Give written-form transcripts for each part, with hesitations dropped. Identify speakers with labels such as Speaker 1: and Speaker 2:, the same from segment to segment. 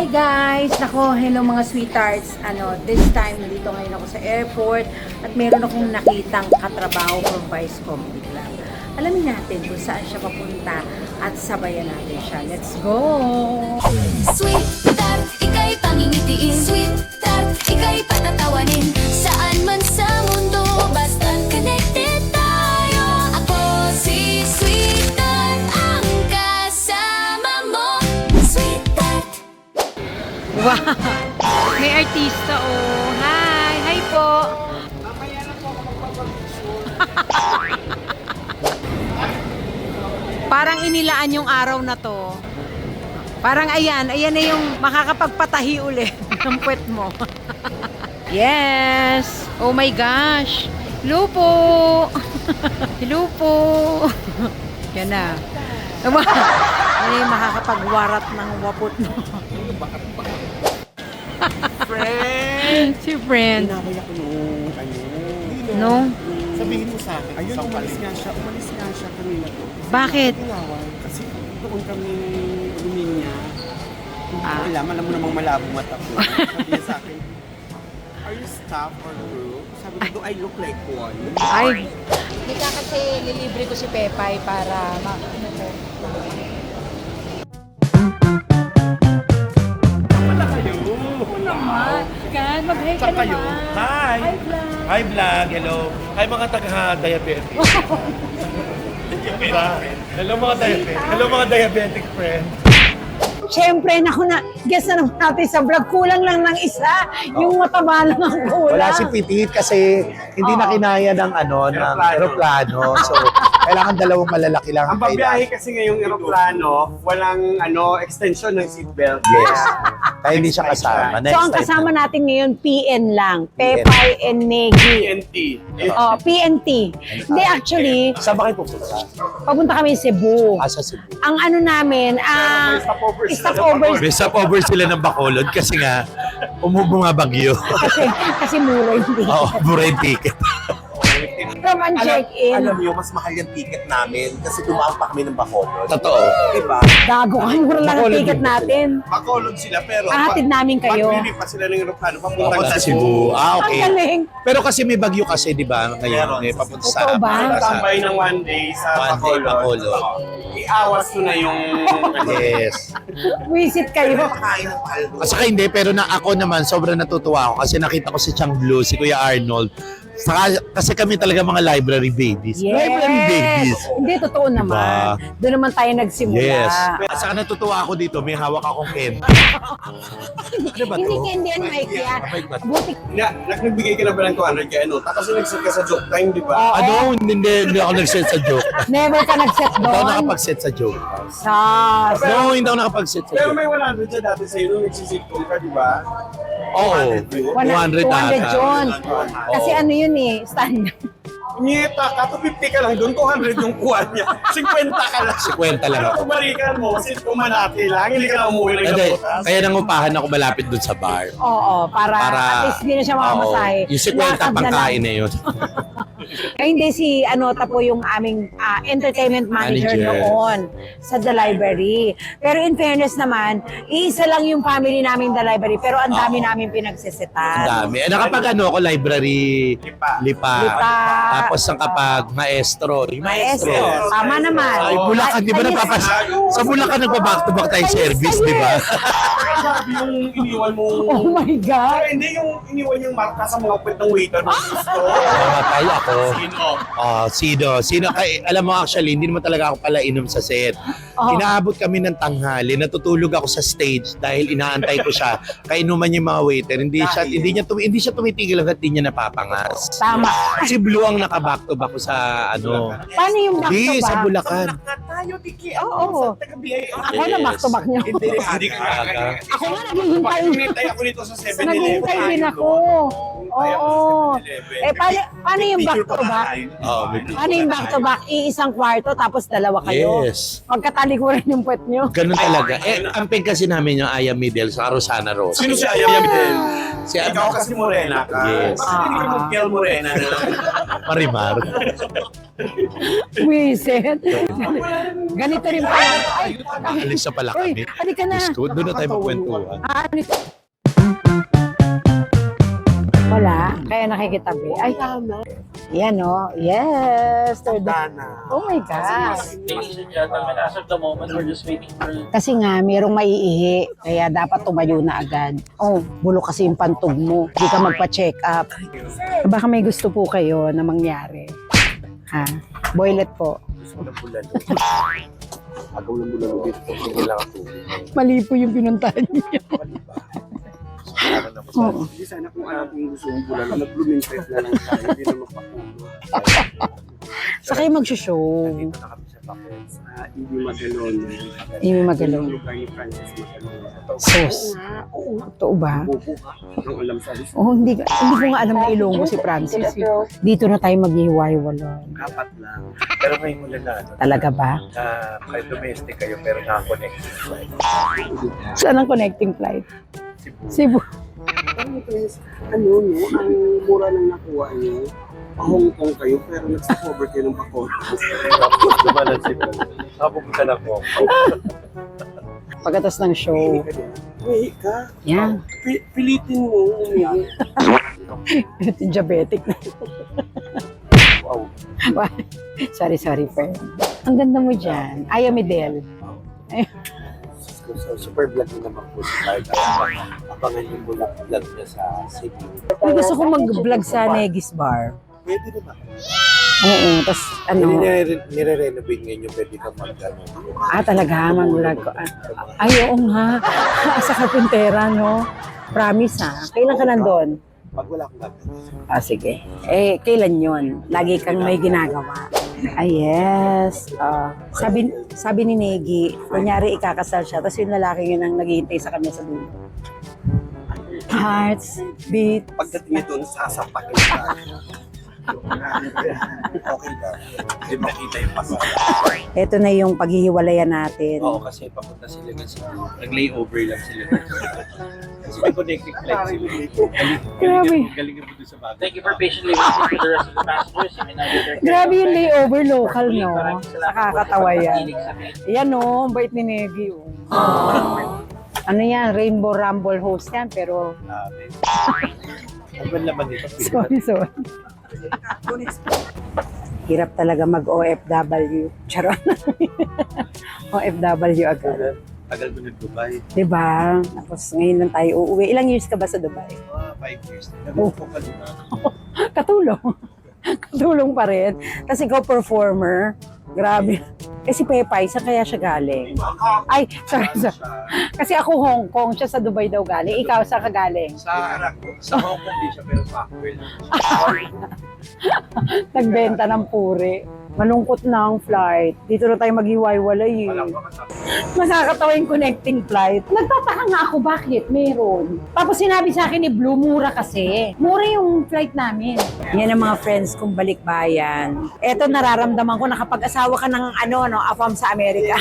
Speaker 1: Hi guys! Nako, hello mga sweethearts. This time, nandito ngayon ako sa airport at meron akong nakitang katrabaho from Vicecom bigla. Alamin natin kung saan siya papunta at sabayan natin siya. Let's go!
Speaker 2: Sweet tart, ika'y pangingitiin. Sweet tart, ika'y patatawanin. Saan man sa mundo, basta't connected tayo. Ako si Sweet Tart, ang kasama mo. Sweet Tart.
Speaker 1: Wow! May artista oh! Hi! Hi po! Parang inilaan yung araw na to. Parang ayan na yung makakapagpatahi ulit ng puwet mo. Yes! Oh my gosh! Hello po! Hello po! Yan na. Yan yung makakapagwarat ng wapot mo.
Speaker 3: Friend!
Speaker 1: Si friend.
Speaker 3: Inaway ako nung
Speaker 1: No?
Speaker 3: Sabihin mo sa akin.
Speaker 4: Ayun,
Speaker 3: isang
Speaker 4: umalis
Speaker 3: palit.
Speaker 4: nga siya kanina to.
Speaker 1: Bakit?
Speaker 4: Inaway. Kasi doon kami luminya. Hindi
Speaker 1: Ah.
Speaker 4: ko alam mo namang malabo mata ko. Sabi niya sa akin, are you staff or crew? Sabi ko, do I look like one?
Speaker 1: Ay! Hindi ka kasi lilibre ko si Pepay para
Speaker 3: Wala kayo.
Speaker 1: Gan, mag-hi ka
Speaker 3: Saan kayo?
Speaker 1: naman.
Speaker 3: Hi!
Speaker 1: Hi, vlog.
Speaker 3: Hi, vlog. Hello. Hi, mga taga-diabetic. Diba? Hello, mga diabetic. Hello, mga diabetic friend.
Speaker 1: Siyempre, naku na, guess na naman natin sa vlog. Kulang lang ng isa. Yung mataba lang ang kulang.
Speaker 5: Wala si Petit kasi hindi na kinaya ng ng eroplano. So, kailangan dalawang malalaki lang
Speaker 4: Ang
Speaker 5: ang
Speaker 4: babiyahe
Speaker 5: kailangan.
Speaker 4: kasi ngayong eroplano, walang extension ng seatbelt.
Speaker 5: Yes. Kaya hindi siya kasama. Next
Speaker 1: So, ang
Speaker 5: time
Speaker 1: kasama
Speaker 5: na.
Speaker 1: natin ngayon, PN lang.
Speaker 5: PN.
Speaker 1: Pepay and Negi.
Speaker 4: TNT.
Speaker 1: Oh, PNT. Hindi, actually,
Speaker 5: Saan ba kayo pupunta?
Speaker 1: papunta kami sa Cebu.
Speaker 5: Sa Cebu.
Speaker 1: Ang ano namin, stopovers.
Speaker 3: May stopover sila ng Bacolod kasi nga bumabagyo.
Speaker 1: kasi mura hindi.
Speaker 5: Oh.
Speaker 3: Oo, mura yung ticket.
Speaker 1: From ang check-in.
Speaker 4: Alam niyo, mas mahal yung ticket namin kasi dumaan pa kami ng Bacolod.
Speaker 3: Totoo.
Speaker 4: Diba?
Speaker 1: Gago ka, mura lang ang ticket natin.
Speaker 4: Bacolod sila pero
Speaker 1: Hatid namin kayo.
Speaker 4: Paglilipat sila ng eroplano papunta
Speaker 3: Papunta
Speaker 4: sa
Speaker 3: sa Cebu.
Speaker 1: Ang
Speaker 3: Ah, okay.
Speaker 1: galing.
Speaker 3: Pero kasi may bagyo kasi, di ba?
Speaker 4: Meron.
Speaker 3: Ngayon, papunta sa...
Speaker 1: Totoo ba?
Speaker 4: Tambay ng one day sa
Speaker 3: One day, Bacolod.
Speaker 4: Iawas ko na yung
Speaker 3: Yes.
Speaker 1: Visit kayo.
Speaker 4: Pakain ng paldo.
Speaker 3: At saka hindi, pero ako naman, sobrang natutuwa ako kasi nakita ko si Chang Blue, si Kuya Arnold. Saka, kasi kami talaga mga library babies.
Speaker 1: Yes.
Speaker 3: Library babies.
Speaker 1: Hindi, totoo naman. Doon naman tayo nagsimula.
Speaker 3: Yes. At saka natutuwa ako dito, may hawak akong pen. Ano ba
Speaker 1: Hindi
Speaker 3: to?
Speaker 1: candy yan, Mike.
Speaker 3: Mike ba to?
Speaker 1: Buti.
Speaker 4: Nagbigay ka na ba ng 200 kay ano? Tapos nag-set ka sa joke time, di ba?
Speaker 1: Oo.
Speaker 3: Ano? Hindi ako nag-set sa joke.
Speaker 1: Never ka nag-set
Speaker 3: Hindi ako
Speaker 1: doon.
Speaker 3: nakapag-set sa joke.
Speaker 1: Sas.
Speaker 3: No, hindi ako nakapag-set sa
Speaker 4: Pero
Speaker 3: joke.
Speaker 4: may 100 siya dati sa'yo nung nagsisitcom ka, di ba?
Speaker 3: Oo. 200
Speaker 1: 200
Speaker 3: ata.
Speaker 1: yun. Kasi ano yun eh, standard.
Speaker 4: Nyeta ka, 250 ka lang doon, 200 yung kuha niya. 50 ka lang.
Speaker 3: 50 lang ako.
Speaker 4: Kung balikan mo, sitcom manati lang, hindi ka na umuwi ng
Speaker 3: Hindi,
Speaker 4: nabutas.
Speaker 3: kaya nangupahan ako malapit dun sa bar.
Speaker 1: Oo, para at least hindi na siya makamasahe.
Speaker 3: Oo. Yung 50
Speaker 1: Lakad na lang.
Speaker 3: pangkain na yun.
Speaker 1: Ay, hindi si Tapo yung aming entertainment manager
Speaker 3: Manager.
Speaker 1: noon sa The Library. Pero in fairness naman, iisa lang yung family namin The Library, pero ang dami namin
Speaker 3: Ang
Speaker 1: pinagsisitan.
Speaker 3: dami. Nakapag ako, library
Speaker 4: Lipa.
Speaker 1: Lipa.
Speaker 3: Tapos ang kapag maestro. Yung
Speaker 1: Maestro, tama naman.
Speaker 3: Ay, Bulacan, di ba napapas... Sa Bulacan nagpa-back-to-back tayo service, di ba?
Speaker 4: Grabe yung iniwan mo.
Speaker 1: Oh my
Speaker 4: Pero
Speaker 1: God!
Speaker 4: hindi yung iniwan yung marka sa mga kwet ng waiter mo gusto.
Speaker 3: Mamatay ako.
Speaker 4: Sino?
Speaker 3: Sino? Alam mo actually, hindi naman talaga ako pala inom sa set.
Speaker 1: Oh.
Speaker 3: Inaabot kami ng tanghali, natutulog ako sa stage dahil inaantay ko siya. Kainuman yung mga waiter. Hindi siya tumitigil hanggat hindi niya napapangas.
Speaker 1: Tama.
Speaker 3: Si Blue ang naka-back to back ko sa
Speaker 1: Paano yung back to
Speaker 3: Di, sa
Speaker 1: back?
Speaker 3: Bulacan.
Speaker 4: Tayo, Tiki.
Speaker 1: Oo.
Speaker 4: Sa taga-BIR.
Speaker 1: Ako na back to back niyo.
Speaker 4: Hindi ka.
Speaker 1: Ako nga naghihintay.
Speaker 4: Hinintay ako dito sa 7-Eleven.
Speaker 1: Naghihintay din ako. Oo. Eh, paano yung back to back?
Speaker 3: Oh, may
Speaker 1: Paano yung back to back? Iisang kwarto tapos dalawa kayo?
Speaker 3: Yes.
Speaker 1: Pagkatalikuran yung puwet nyo.
Speaker 3: Ganun talaga. Eh, ang peg kasi namin yung Aya Midel sa Rosana Rose.
Speaker 4: Sino si Ayam din?
Speaker 3: Si
Speaker 4: Ikaw kasi morena ka.
Speaker 3: Yes.
Speaker 4: Bakit hindi ka mag-kill morena na lang?
Speaker 3: Marimar.
Speaker 1: Wiset. Ganito rin pa. Ay,
Speaker 3: Alis na pala
Speaker 1: uy,
Speaker 3: kami.
Speaker 1: halika na.
Speaker 3: Diyos ko, doon na tayo magkwentuhan.
Speaker 1: Ano ito? Wala, kaya nakikitabi. Ay, yan o. Yes. Third. Oh my God.
Speaker 6: Ladies and gentlemen, as of the moment, we're just waiting for...
Speaker 1: Kasi nga, mayroong maiihi. Kaya dapat tumayo na agad. Oh, bulo kasi yung pantog mo. Hindi ka magpa-check up. Baka may gusto po kayo na mangyari. Ha? Boylet po.
Speaker 4: Agaw lang mula dito. Hindi lang ako.
Speaker 1: Mali po yung pinuntahan niyo. Oo.
Speaker 4: Hindi sana kung alam kong gusto mong bulalo, nag-blooming face na lang tayo. Hindi na magpapulo.
Speaker 1: Sa kayo mag-show.
Speaker 4: Dito na kami sa Bacots. Hindi Magalon.
Speaker 1: Hindi Magalon.
Speaker 4: Yung lugar ni Francis Magalon.
Speaker 1: Sos. Totoo ba?
Speaker 4: Bubo ka. Nung alam sa list.
Speaker 1: Oh, hindi ko nga alam na Ilonggo si Francis. Dito na tayo maghihiwa-hiwalay.
Speaker 4: Apat lang.
Speaker 7: Pero may mula na, ano,
Speaker 1: Talaga ba?
Speaker 7: na kahit domestic kayo, pero naka-connect.
Speaker 1: Saan ang connecting flight? Cebu.
Speaker 4: Ano, no? Ang mura lang nakuha niyo. Pa-Hong Kong kayo, pero nagsa-cover kayo ng Bacots.
Speaker 7: Tapos lumalan sila. Nakapupunta na po.
Speaker 1: Pagkatas ng show.
Speaker 4: Uy, ka.
Speaker 1: Yan.
Speaker 4: Pilitin mo. Umiyak.
Speaker 1: Diabetic na.
Speaker 7: Wow.
Speaker 1: Sorry, friend. Ang ganda mo dyan. Aya Midel.
Speaker 7: So, super vlog na naman po si Clark. Kaya abangan yung vlog niya sa city.
Speaker 1: Ay, gusto ko mag-vlog sa Negis Bar.
Speaker 7: Pwede naman.
Speaker 1: Oo, tas ano.
Speaker 7: Nire-renovate ngayon yung pwede ka mag-ano.
Speaker 1: Talaga, mag-vlog ko. Ay, oo nga. Sa Carpintera, no? Promise, ha? Kailan ka nandun?
Speaker 7: Pag wala akong gagawin.
Speaker 1: Sige. Eh, kailan yon? Lagi kang may ginagawa. Yes. Sabi ni Negi, kunyari ikakasal siya, tapos yung lalaki yun ang naghihintay sa kanya sa dulo. Hearts, beat.
Speaker 4: Pagdating niya doon, sasapakin ka.
Speaker 7: Okay na. Hindi makita yung pasok.
Speaker 1: Ito na yung paghihiwalayan natin.
Speaker 7: Oo, kasi papunta sila ng Cebu. Nag-layover lang sila. Kasi may connecting flight sila.
Speaker 1: Grabe.
Speaker 7: Galingan mo doon sa bago.
Speaker 6: Thank you for patiently waiting for the rest of the passengers. You may now get their
Speaker 1: Grabe yung layover local, no?
Speaker 6: Maraming salamat po
Speaker 1: Nakakatawa
Speaker 6: sa
Speaker 1: yan.
Speaker 6: pagkikinig sa akin.
Speaker 1: Yan, no? Ang bait ni Negi. Ano yan? Rainbow Rumble host yan, pero
Speaker 7: Ang laman nito.
Speaker 1: sorry. Hirap talaga mag-OFW. Charot. OFW agad.
Speaker 7: Tagal mo ng Dubai.
Speaker 1: Diba? Tapos ngayon lang tayo uuwi. Ilang years ka ba sa Dubai?
Speaker 7: Mga 5 years. Nag-upo ka din.
Speaker 1: Katulong. Katulong pa rin. Kasi ikaw performer. Grabe. Eh si Pepay, saan kaya siya galing? Ay, sorry. Kasi ako Hong Kong, siya sa Dubai daw galing. Ikaw, saan ka galing?
Speaker 7: Sa Hong Kong din siya, pero backward.
Speaker 1: Nagbenta ng puri. Malungkot na ang flight. Dito na tayo maghiwa-hiwalay eh. Nakakatawa yung connecting flight. Nagtataka nga ako bakit meron. Tapos sinabi sa akin ni Blue, mura kasi. Mura yung flight namin. Yan ang mga friends kong balikbayan. Eto nararamdaman ko, nakapag-asawa ka ng afam sa Amerika.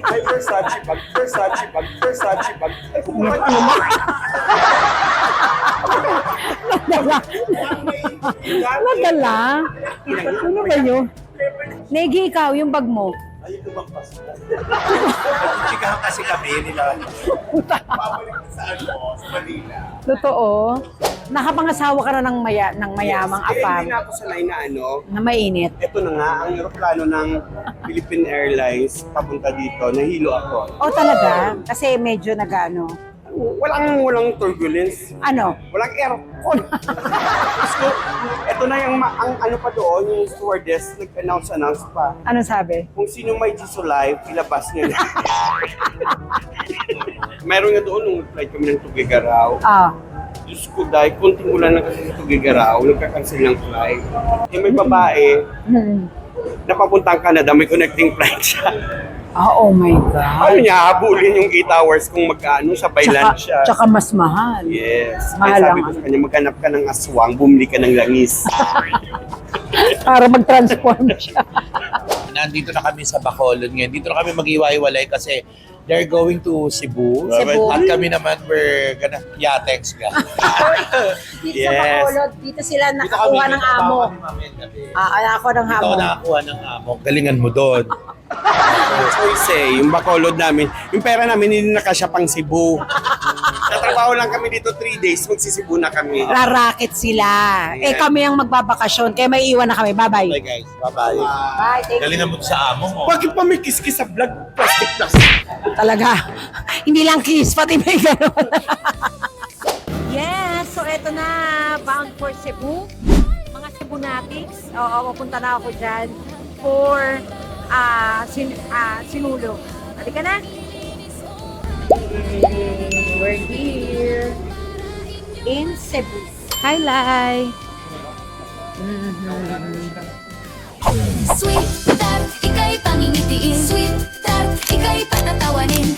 Speaker 4: Ay, Versace bag.
Speaker 1: Nadala? Ano ba yun? Negi, ikaw, yung bag mo.
Speaker 7: Ayun lumagpas na. Nagchikahan kasi kami nila. Pabalik sa Manila.
Speaker 1: Totoo. Nakapangasawa ka na ng mayamang afam
Speaker 4: Hindi na ako sanay na
Speaker 1: na mainit.
Speaker 4: Ito na nga, ang eroplano ng Philippine Airlines papunta dito, nahilo ako.
Speaker 1: O talaga? Kasi medyo
Speaker 4: Walang turbulence. Walang aircon. So, ito na yung ang ano pa doon, yung stewardess nag-announce pa.
Speaker 1: Ano sabi?
Speaker 4: Kung sino may Jisoo Live, ilabas niya na. Meron nga doon nung flight kami ng Tugigaraw. Diyos ko dahil, kunting ulan na kasi sa Tugigaraw, nagka-cancel ng flight. Eh may babae, na papuntang Canada, may connecting flight siya.
Speaker 1: Oh my God.
Speaker 4: Ano niya, habulin yung 8 hours kung magkano, sabay lunch siya.
Speaker 1: Tsaka mas mahal.
Speaker 4: Yes.
Speaker 1: Mahal
Speaker 4: Kaya sabi
Speaker 1: ang
Speaker 4: ko sa kanya, maghanap ka ng aswang, bumili ka ng langis.
Speaker 1: Para mag-transform siya.
Speaker 3: Nandito na kami sa Bacolod ngayon. Dito na kami mag-iwalay kasi they're going to Cebu.
Speaker 1: Cebu.
Speaker 3: At kami naman, we're gonna yatex ka.
Speaker 1: Dito
Speaker 4: Yes.
Speaker 1: sa Bacolod, dito sila
Speaker 3: Dito
Speaker 1: nakakuha ng amo. Ako ng
Speaker 3: Dito ako
Speaker 1: amo.
Speaker 3: nakakuha ng amo. Galingan mo doon.
Speaker 4: Choice yung Bacolod namin. Yung pera namin, hindi nakasya pang Cebu. Tatrabaho lang kami dito 3 days, magsisibu na kami.
Speaker 1: Rarakit sila. Eh kami ang magbabakasyon, kaya may iwan na kami. Bye-bye.
Speaker 3: Bye guys. Bye-bye.
Speaker 1: Bye, thank you.
Speaker 3: Galingan mo sa amo mo.
Speaker 4: Bakit pa may kiss-kiss sa vlog? Plastic.
Speaker 1: Talaga. Hindi lang kiss, pati may gano'n. Yes, so eto na. Bound for Cebu. Mga Cebunatics. Oo, mapunta na ako dyan for sinulog. Halika na. We're here in Cebu. Hi, Lai.
Speaker 2: Sweet Tart, ika'y pangingitiin. Sweet Tart, ika'y patatawanin.